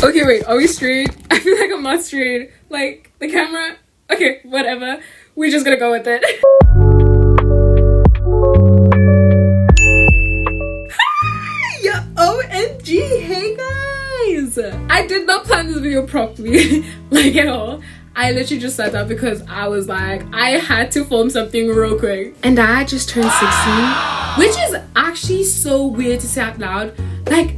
Okay, wait, are we straight? I feel like I'm not straight. Like, the camera? Okay, whatever. We're just gonna go with it. Hi! OMG! Hey guys! I did not plan this video properly, like at all. I literally just sat down because I was like, I had to film something real quick. And I just turned 16, which is actually so weird to say out loud. Like,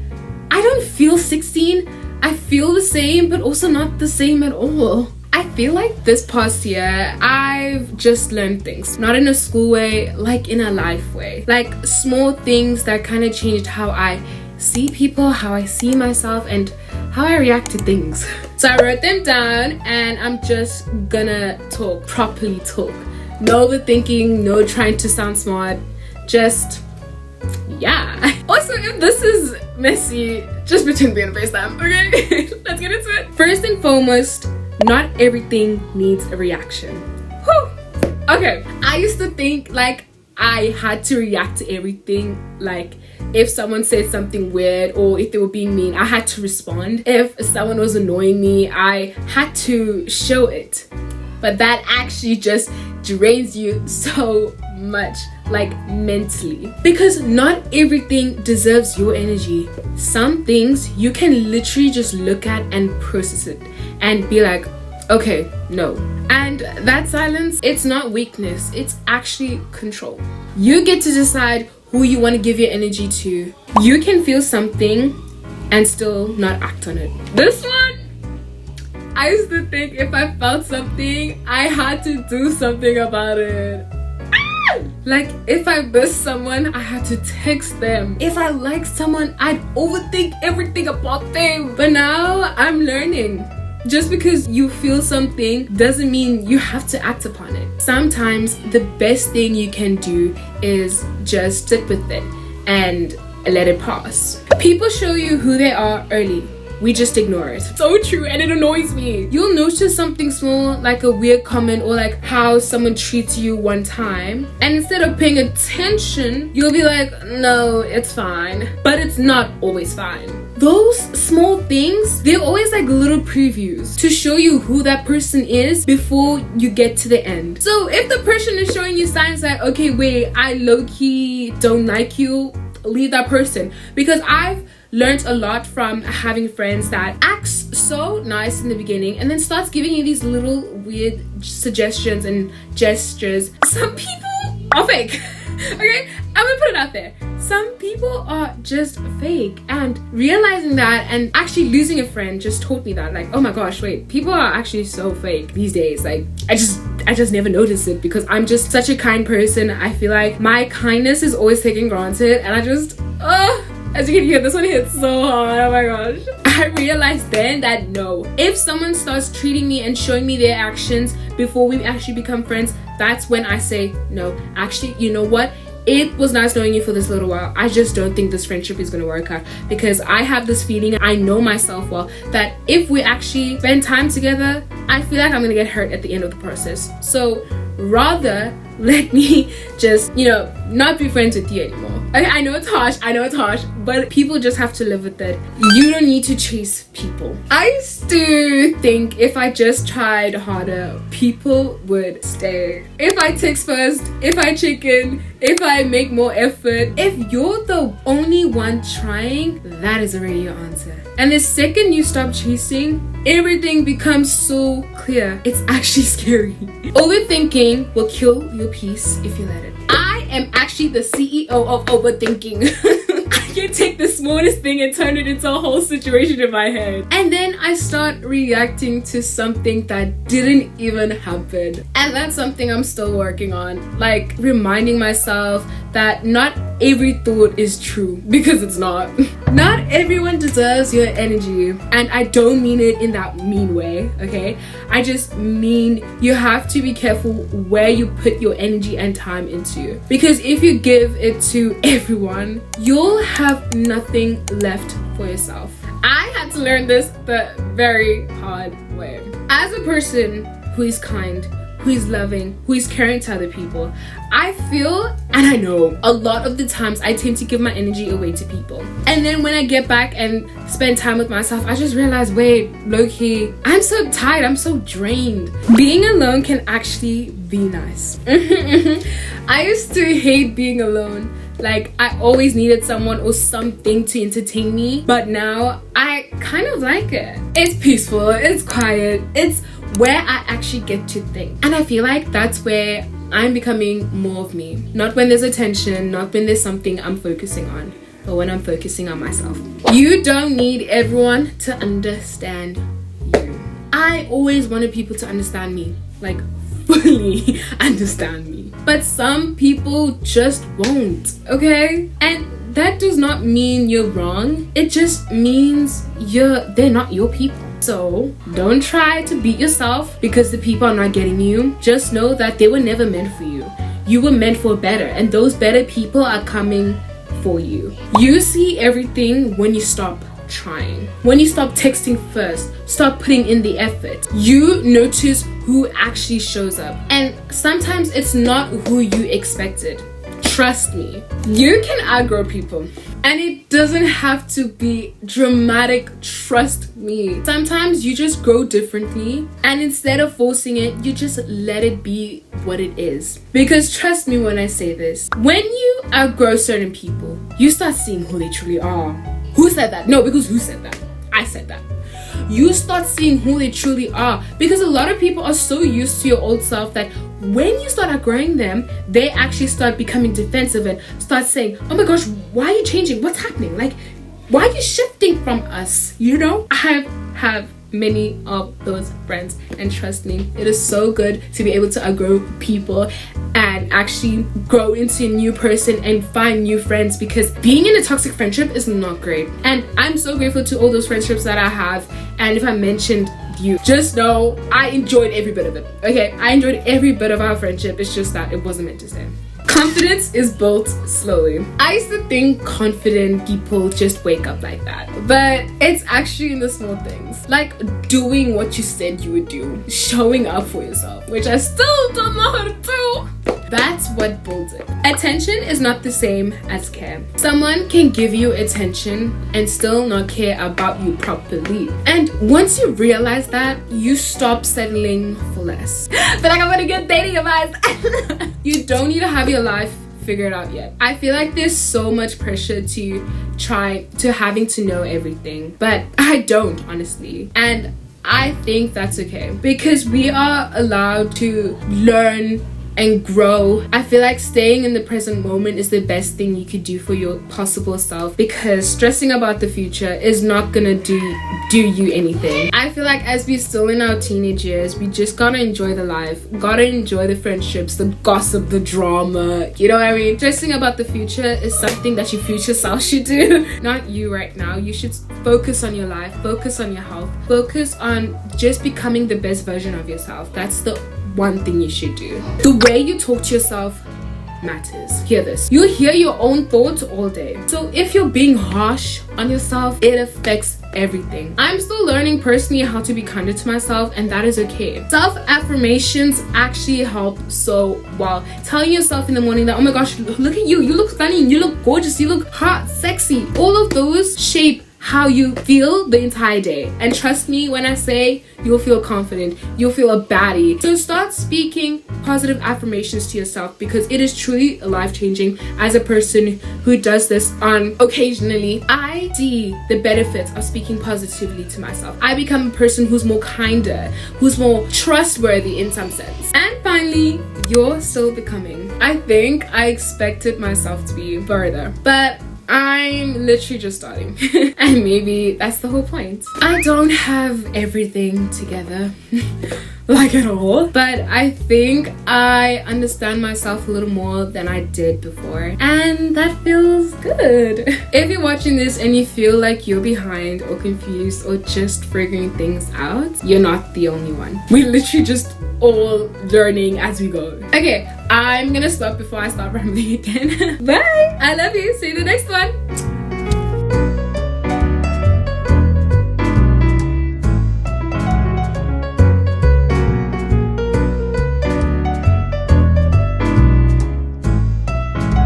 I don't feel 16. I feel the same, but also not the same at all. I feel like this past year, I've just learned things. Not in a school way, like in a life way. Like small things that kind of changed how I see people, how I see myself, and how I react to things. So I wrote them down and I'm just gonna properly talk. No overthinking, no trying to sound smart, just yeah. Also, if this is messy, just pretend we're on FaceTime, okay? Let's get into it. First and foremost, not everything needs a reaction. Whew. Okay, I used to think like I had to react to everything. Like if someone said something weird or if they were being mean, I had to respond. If someone was annoying me, I had to show it. But that actually just drains you so much, like mentally, because not everything deserves your energy. Some things you can literally just look at and process it and be like, okay, no. And that silence, it's not weakness, it's actually control. You get to decide who you want to give your energy to. You can feel something and still not act on it. This one, I used to think if I felt something, I had to do something about it. Like if I missed someone, I had to text them. If I liked someone, I'd overthink everything about them. But now I'm learning. Just because you feel something doesn't mean you have to act upon it. Sometimes the best thing you can do is just sit with it and let it pass. People show you who they are early. We just ignore it. So true, and it annoys me. You'll notice something small, like a weird comment or like how someone treats you one time, and instead of paying attention, you'll be like, no, it's fine. But it's not always fine. Those small things, they're always like little previews to show you who that person is before you get to the end. So if the person is showing you signs that, okay, wait, I low-key don't like you, leave that person. Because I've learned a lot from having friends that acts so nice in the beginning and then starts giving you these little weird suggestions and gestures. Some people are fake. Okay, I'm gonna put it out there. Some people are just fake, and realizing that and actually losing a friend just taught me that, like, oh my gosh, wait, people are actually so fake these days. Like I just never noticed it because I'm just such a kind person. I feel like my kindness is always taken granted, and I just as you can hear, this one hits so hard. Oh my gosh. I realized then that no, if someone starts treating me and showing me their actions before we actually become friends, that's when I say no. Actually, you know what? It was nice knowing you for this little while. I just don't think this friendship is gonna work out, because I have this feeling, I know myself well, that if we actually spend time together, I feel like I'm gonna get hurt at the end of the process. So rather let me just, not be friends with you anymore. Okay, I know it's harsh, but people just have to live with it. You don't need to chase people. I used to think if I just tried harder, people would stay. If I text first, if I check in, if I make more effort, if you're the only one trying, that is already your answer. And the second you stop chasing, everything becomes so clear. It's actually scary. Overthinking will kill your peace if you let it. I am actually the CEO of overthinking. I can take the smallest thing and turn it into a whole situation in my head. And then I start reacting to something that didn't even happen. And that's something I'm still working on. Like reminding myself that not every thought is true, because it's not. Not everyone deserves your energy. And I don't mean it in that mean way, okay? I just mean you have to be careful where you put your energy and time into. Because if you give it to everyone, you'll have nothing left for yourself. I had to learn this the very hard way. As a person who is kind, who is loving, who is caring to other people. I feel, and I know, a lot of the times I tend to give my energy away to people. And then when I get back and spend time with myself, I just realize, wait, low-key, I'm so tired, I'm so drained. Being alone can actually be nice. I used to hate being alone. Like, I always needed someone or something to entertain me, but now I kind of like it. It's peaceful, it's quiet, it's where I actually get to think. And I feel like that's where I'm becoming more of me. Not when there's attention, not when there's something I'm focusing on, but when I'm focusing on myself. You don't need everyone to understand you. I always wanted people to understand me, like fully understand me. But some people just won't, okay? And that does not mean you're wrong. It just means they're not your people. So don't try to beat yourself because the people are not getting you. Just know that they were never meant for you. You were meant for better, and those better people are coming for you. You see everything when you stop trying. When you stop texting first, stop putting in the effort. You notice who actually shows up. And sometimes it's not who you expected. Trust me, you can outgrow people. And it doesn't have to be dramatic, trust me. Sometimes you just grow differently, and instead of forcing it, you just let it be what it is. Because trust me when I say this, when you outgrow certain people, you start seeing who they truly are. Who said that? No, because who said that? I said that. You start seeing who they truly are, because a lot of people are so used to your old self that when you start outgrowing them, they actually start becoming defensive and start saying, oh my gosh, why are you changing? What's happening? Like, why are you shifting from us? You know, I have many of those friends, and trust me, it is so good to be able to outgrow people and actually grow into a new person and find new friends, because being in a toxic friendship is not great. And I'm so grateful to all those friendships that I have. And if I mentioned you, just know I enjoyed every bit of it. Okay, I enjoyed every bit of our friendship. It's just that it wasn't meant to stay. Confidence is built slowly. I used to think confident people just wake up like that, but it's actually in the small things, like doing what you said you would do, showing up for yourself, which I still don't know how to do. That's what builds it. Attention is not the same as care. Someone can give you attention and still not care about you properly. And once you realize that, you stop settling for less. But like, I'm gonna get dating advice. You don't need to have your life figured out yet. I feel like there's so much pressure to try to having to know everything, but I don't, honestly. And I think that's okay, because we are allowed to learn and grow. I feel like staying in the present moment is the best thing you could do for your possible self, because stressing about the future is not gonna do you anything. I feel like as we're still in our teenage years, we just gotta enjoy the life, gotta enjoy the friendships, the gossip, the drama, you know what I mean? Stressing about the future is something that your future self should do, not you right now. You should focus on your life, focus on your health, focus on just becoming the best version of yourself. That's the one thing you should do. The way you talk to yourself matters. Hear this. You hear your own thoughts all day. So if you're being harsh on yourself, it affects everything. I'm still learning personally how to be kinder to myself, and that is okay. Self-affirmations actually help. So while telling yourself in the morning that, oh my gosh, look at you, you look stunning, you look gorgeous, you look hot, sexy, all of those shape how you feel the entire day. And trust me when I say you'll feel confident, you'll feel a baddie. So start speaking positive affirmations to yourself, because it is truly life-changing. As a person who does this on occasionally, I see the benefits of speaking positively to myself. I become a person who's more kinder, who's more trustworthy in some sense. And finally, you're still becoming. I think I expected myself to be further, but I'm literally just starting. And maybe that's the whole point. I don't have everything together like at all, but I think I understand myself a little more than I did before, and that feels good. If you're watching this and you feel like you're behind or confused or just figuring things out, you're not the only one. We're literally just all learning as we go. Okay, I'm gonna stop before I start rambling again. Bye. I love you. See you in the next one.